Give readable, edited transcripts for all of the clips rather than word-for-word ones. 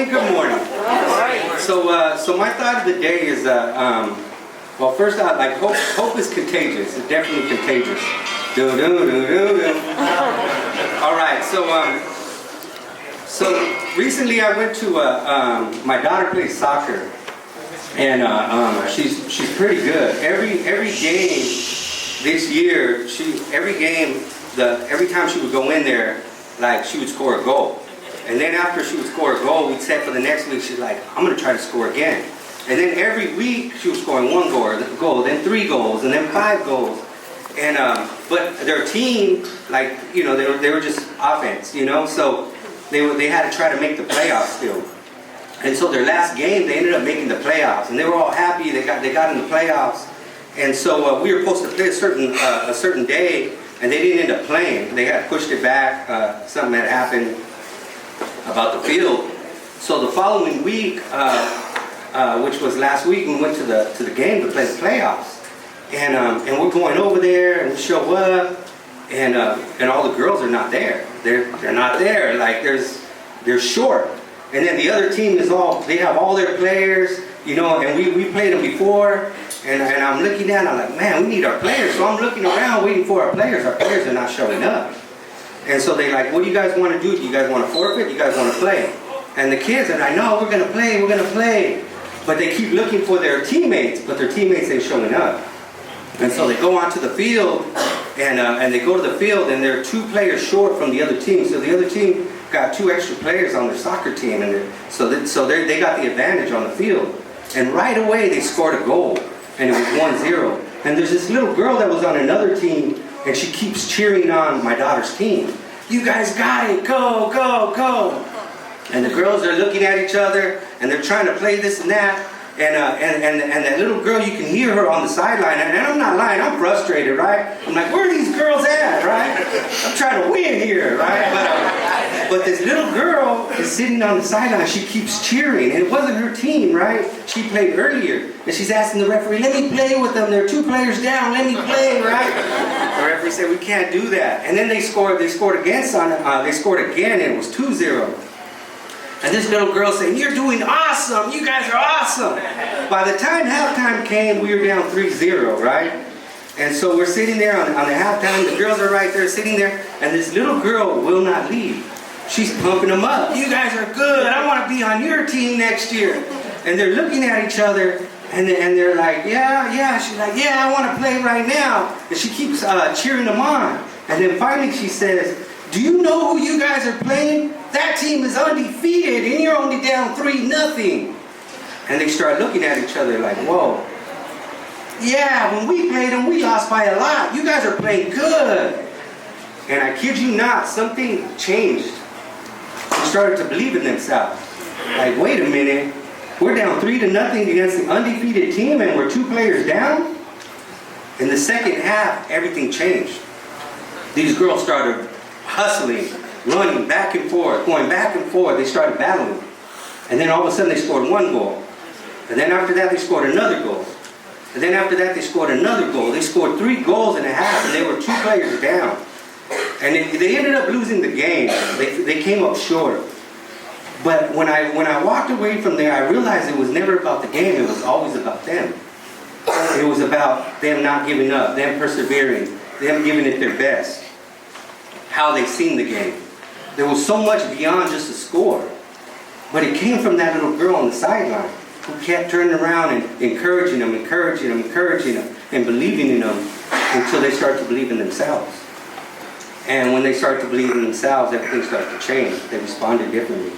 morning, good morning. So my thought of the day is, well, first out, like hope is contagious. It's definitely contagious. Do do do do do. All right, so recently I went to my daughter plays soccer, and she's pretty good. Every game this year, every time she would go in there, like she would score a goal. And then after she would score a goal, we'd set for the next week, she's like, I'm going to try to score again. And then every week, she was scoring one goal, then 3 goals, and then 5 goals. And, but their team, like, you know, they were just offense, you know, so they had to try to make the playoffs still. And so their last game, they ended up making the playoffs. And they were all happy, they got in the playoffs. And so we were supposed to play a certain day, and they didn't end up playing. They had pushed it back, something had happened about the field. So the following week, which was last week, we went to the game to play the playoffs, and we're going over there and we show up, and all the girls are not there. They're not there. Like they're short, and then the other team they have all their players, you know, and we played them before, and I'm looking down, I'm like, man, we need our players. So I'm looking around waiting for our players. Our players are not showing up. And so they're like, what do you guys want to do? Do you guys want to forfeit? Do you guys want to play? And the kids are like, no, we're going to play. But they keep looking for their teammates, but their teammates ain't showing up. And so they go onto the field, and they go to the field, and they're 2 players short from the other team. So the other team got 2 extra players on their soccer team, and so they got the advantage on the field. And right away, they scored a goal, and it was 1-0. And there's this little girl that was on another team, and she keeps cheering on my daughter's team. You guys got it, go, go, go. And the girls are looking at each other, and they're trying to play this and that. And that little girl, you can hear her on the sideline. And I'm not lying, I'm frustrated, right? I'm like, where are these girls at, right? I'm trying to win here, right? But this little girl is sitting on the sideline. She keeps cheering, and it wasn't her team, right? She played earlier, and she's asking the referee, let me play with them. There are 2 players down, let me play, right? The referee said, we can't do that. And then they scored again, and it was 2-0. And this little girl saying, you're doing awesome, you guys are awesome. By the time halftime came, we were down 3-0, right? And so we're sitting there on the halftime, the girls are right there sitting there, and this little girl will not leave. She's pumping them up. You guys are good, I want to be on your team next year. And they're looking at each other, and they're like, yeah. She's like, yeah, I want to play right now. And she keeps cheering them on. And then finally she says, do you know who you guys are playing? That team is undefeated, and you're only down 3-0. And they start looking at each other like, whoa. Yeah, when we played them, we lost by a lot. You guys are playing good. And I kid you not, something changed. They started to believe in themselves. Like, wait a minute. We're down 3-0 against the undefeated team, and we're 2 players down? In the second half, everything changed. These girls started hustling, running back and forth, going back and forth. They started battling. And then all of a sudden they scored 1 goal. And then after that they scored another goal. And then after that they scored another goal. They scored 3 goals and a half, and they were 2 players down. And they ended up losing the game. They came up short. But when I walked away from there, I realized it was never about the game. It was always about them. It was about them not giving up, them persevering, them giving it their best. How they seen the game. There was so much beyond just a score. But it came from that little girl on the sideline who kept turning around and encouraging them, and believing in them until they start to believe in themselves. And when they start to believe in themselves, everything starts to change. They responded differently.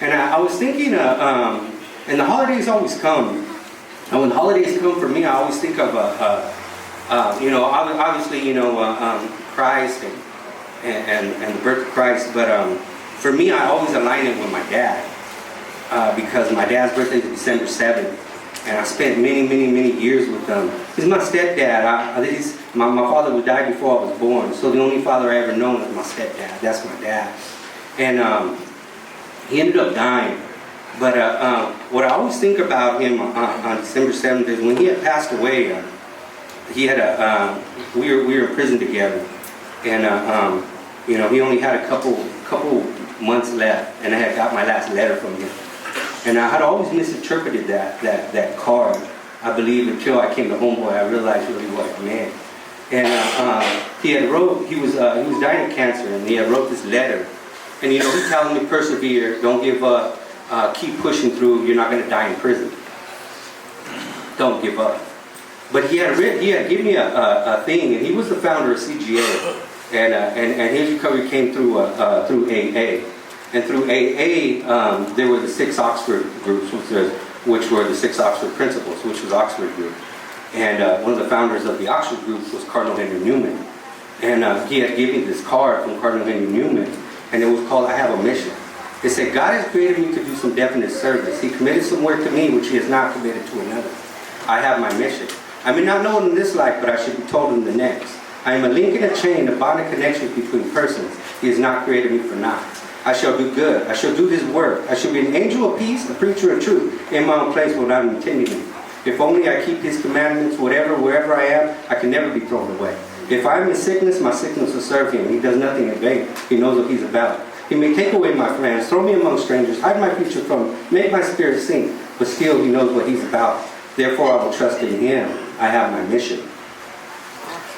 And I was thinking, and the holidays always come. And when holidays come for me, I always think of, obviously, Christ and the birth of Christ, but for me, I always align it with my dad, because my dad's birthday is December 7th, and I spent many years with him. He's my stepdad. My father would die before I was born, so the only father I ever known is my stepdad. That's my dad. And he ended up dying. But what I always think about him on December 7th is when he had passed away, we were in prison together. And he only had a couple months left, and I had got my last letter from him. And I had always misinterpreted that card. I believe until I came to Homeboy, I realized really what it meant. And he was dying of cancer, and he had wrote this letter. And he telling me, persevere, don't give up, keep pushing through, you're not going to die in prison. Don't give up. But he had given me a thing, and he was the founder of CGA. And his recovery came through AA. And through AA, there were the 6 Oxford groups, which were the 6 Oxford principles, which was Oxford group. And one of the founders of the Oxford group was Cardinal Henry Newman. And he had given me this card from Cardinal Henry Newman, and it was called, I Have a Mission. It said, God has created me to do some definite service. He committed some work to me, which he has not committed to another. I have my mission. I may not know it in this life, but I should be told in the next. I am a link in a chain, a bond of connections between persons. He has not created me for naught. I shall do good. I shall do his work. I shall be an angel of peace, a preacher of truth, in my own place without intending it. If only I keep his commandments, wherever I am, I can never be thrown away. If I am in sickness, my sickness will serve him. He does nothing in vain. He knows what he's about. He may take away my friends, throw me among strangers, hide my future from him, make my spirit sink, but still he knows what he's about. Therefore I will trust in him. I have my mission.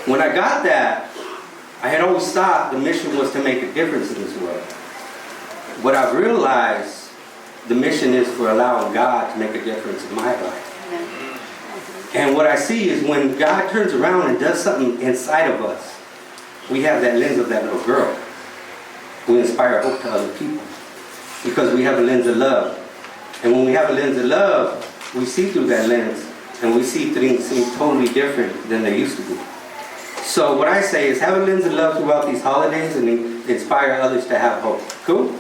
When I got that, I had always thought the mission was to make a difference in this world. What I've realized, the mission is for allowing God to make a difference in my life. And what I see is when God turns around and does something inside of us, we have that lens of that little girl. We inspire hope to other people because we have a lens of love. And when we have a lens of love, we see through that lens and we see things seem totally different than they used to be. So what I say is have a lens of love throughout these holidays and inspire others to have hope. Cool?